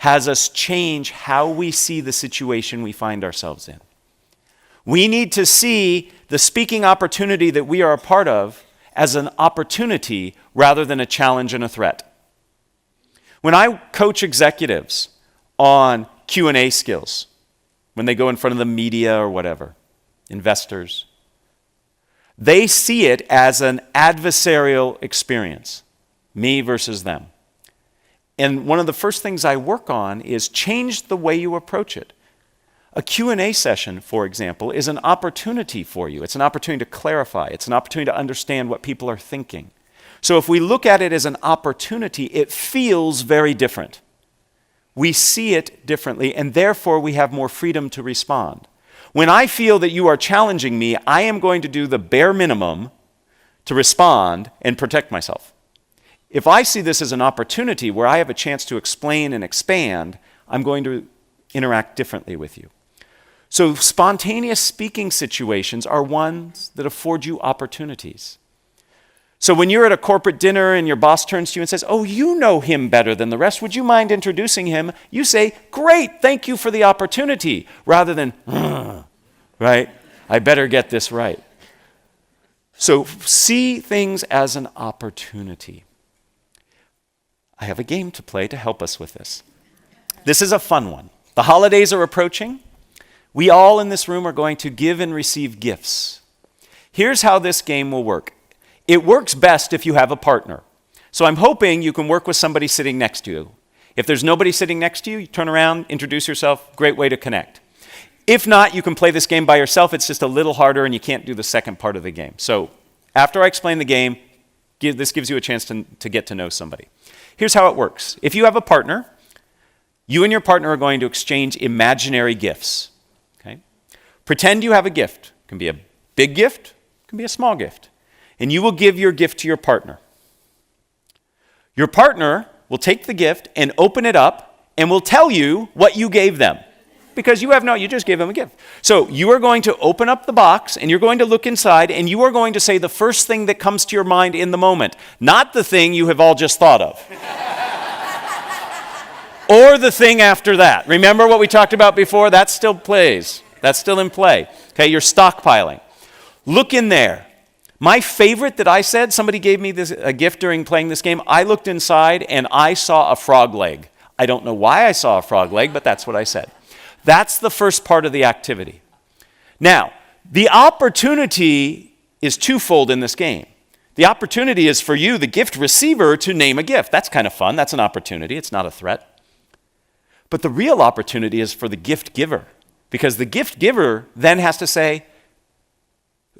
has us change how we see the situation we find ourselves in. We need to see the speaking opportunity that we are a part of as an opportunity rather than a challenge and a threat. When I coach executives on Q&A skills, when they go in front of the media or whatever, investors, they see it as an adversarial experience, me versus them. And one of the first things I work on is change the way you approach it. A Q&A session, for example, is an opportunity for you. It's an opportunity to clarify. It's an opportunity to understand what people are thinking. So if we look at it as an opportunity, it feels very different. We see it differently, and therefore we have more freedom to respond. When I feel that you are challenging me, I am going to do the bare minimum to respond and protect myself. If I see this as an opportunity where I have a chance to explain and expand, I'm going to interact differently with you. So spontaneous speaking situations are ones that afford you opportunities. So when you're at a corporate dinner and your boss turns to you and says, "Oh, you know him better than the rest. Would you mind introducing him?" You say, "Great, thank you for the opportunity," rather than, right? I better get this right. So see things as an opportunity. I have a game to play to help us with this. This is a fun one. The holidays are approaching. We all in this room are going to give and receive gifts. Here's how this game will work. It works best if you have a partner. So I'm hoping you can work with somebody sitting next to you. If there's nobody sitting next to you, you turn around, introduce yourself, great way to connect. If not, you can play this game by yourself. It's just a little harder and you can't do the second part of the game. So after I explain the game, this gives you a chance to get to know somebody. Here's how it works. If you have a partner, you and your partner are going to exchange imaginary gifts. Okay? Pretend you have a gift. It can be a big gift, it can be a small gift. And you will give your gift to your partner. Your partner will take the gift and open it up and will tell you what you gave them. Because you just gave them a gift. So you are going to open up the box and you're going to look inside and you are going to say the first thing that comes to your mind in the moment, not the thing you have all just thought of. Or the thing after that. Remember what we talked about before? That still plays. That's still in play. Okay, you're stockpiling. Look in there. My favorite that I said, somebody gave me a gift during playing this game. I looked inside and I saw a frog leg. I don't know why I saw a frog leg, but that's what I said. That's the first part of the activity. Now, the opportunity is twofold in this game. The opportunity is for you, the gift receiver, to name a gift. That's kind of fun. That's an opportunity. It's not a threat. But the real opportunity is for the gift giver, because the gift giver then has to say,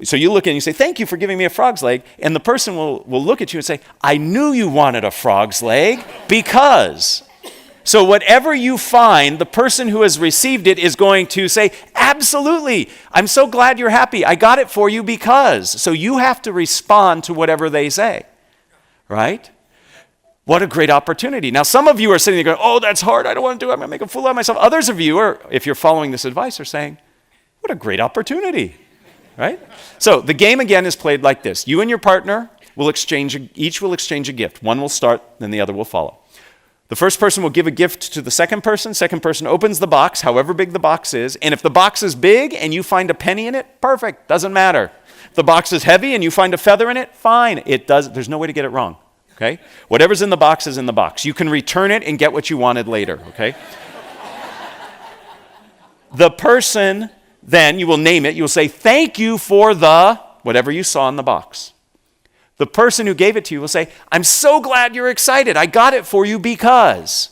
so you look and you say, "Thank you for giving me a frog's leg," and the person will look at you and say, "I knew you wanted a frog's leg because..." So whatever you find, the person who has received it is going to say, "Absolutely, I'm so glad you're happy. I got it for you because..." So you have to respond to whatever they say, right? What a great opportunity. Now, some of you are sitting there going, "Oh, that's hard. I don't want to do it. I'm going to make a fool out of myself." Others of you are, if you're following this advice, are saying, "What a great opportunity," right? So the game again is played like this. You and your partner will each will exchange a gift. One will start, then the other will follow. The first person will give a gift to the second person opens the box, however big the box is, and if the box is big and you find a penny in it, perfect, doesn't matter. If the box is heavy and you find a feather in it, fine, there's no way to get it wrong, okay? Whatever's in the box is in the box. You can return it and get what you wanted later, okay? The person, then, you will name it, you'll say, "Thank you for the," whatever you saw in the box. The person who gave it to you will say, "I'm so glad you're excited. I got it for you because..."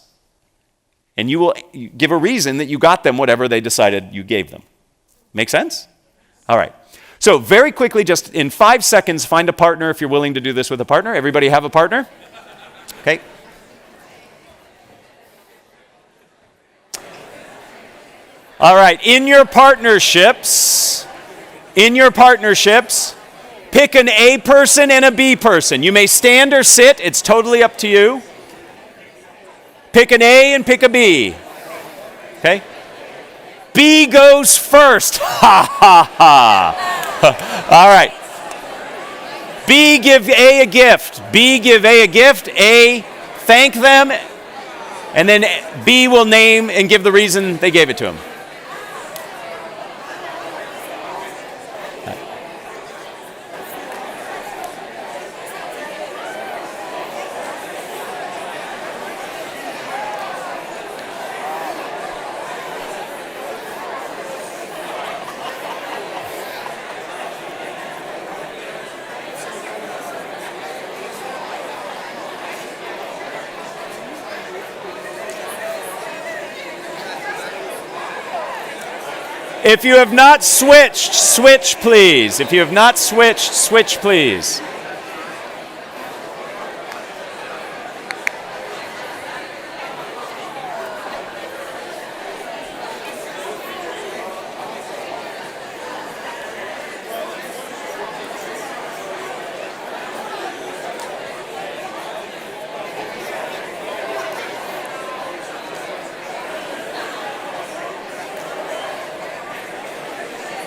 And you will give a reason that you got them whatever they decided you gave them. Make sense? All right. So very quickly, just in 5 seconds, find a partner if you're willing to do this with a partner. Everybody have a partner? Okay. All right. In your partnerships, pick an A person and a B person. You may stand or sit. It's totally up to you. Pick an A and pick a B. Okay? B goes first. Ha, ha, ha. All right. B, give A a gift. B, give A a gift. A, thank them. And then B will name and give the reason they gave it to him. If you have not switched, switch please. If you have not switched, switch please.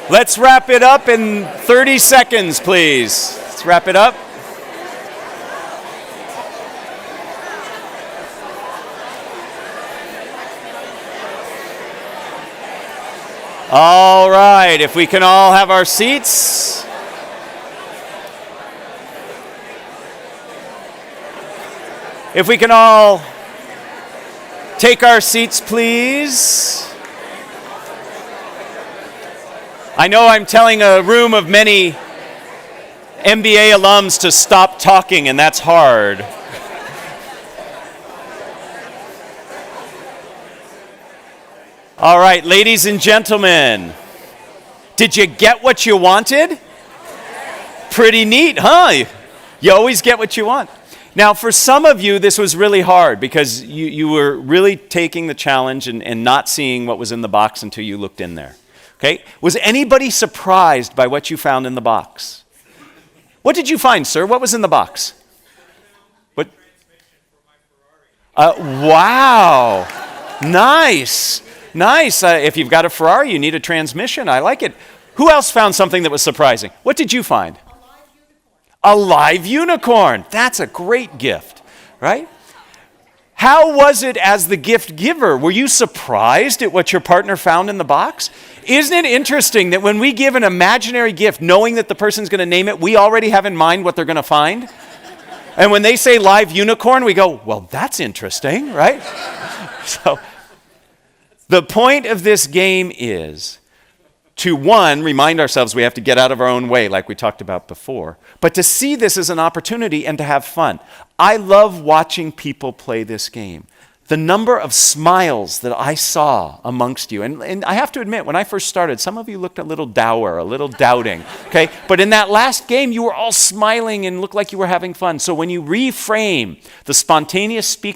Let's wrap it up in 30 seconds, please. Let's wrap it up. All right, if we can all have our seats. If we can all take our seats, please. I know I'm telling a room of many MBA alums to stop talking, and that's hard. All right, ladies and gentlemen, did you get what you wanted? Pretty neat, huh? You always get what you want. Now, for some of you, this was really hard because you were really taking the challenge and not seeing what was in the box until you looked in there. Okay? Was anybody surprised by what you found in the box? What did you find, sir? What was in the box? What? Wow. Nice. Nice. If you've got a Ferrari, you need a transmission. I like it. Who else found something that was surprising? What did you find? A live unicorn. That's a great gift, right? How was it as the gift giver? Were you surprised at what your partner found in the box? Isn't it interesting that when we give an imaginary gift, knowing that the person's going to name it, we already have in mind what they're going to find? And when they say live unicorn, we go, well, that's interesting, right? So the point of this game is to, one, remind ourselves we have to get out of our own way, like we talked about before, but to see this as an opportunity and to have fun. I love watching people play this game. The number of smiles that I saw amongst you, and I have to admit, when I first started, some of you looked a little dour, a little doubting, okay? But in that last game, you were all smiling and looked like you were having fun. So when you reframe the spontaneous speaking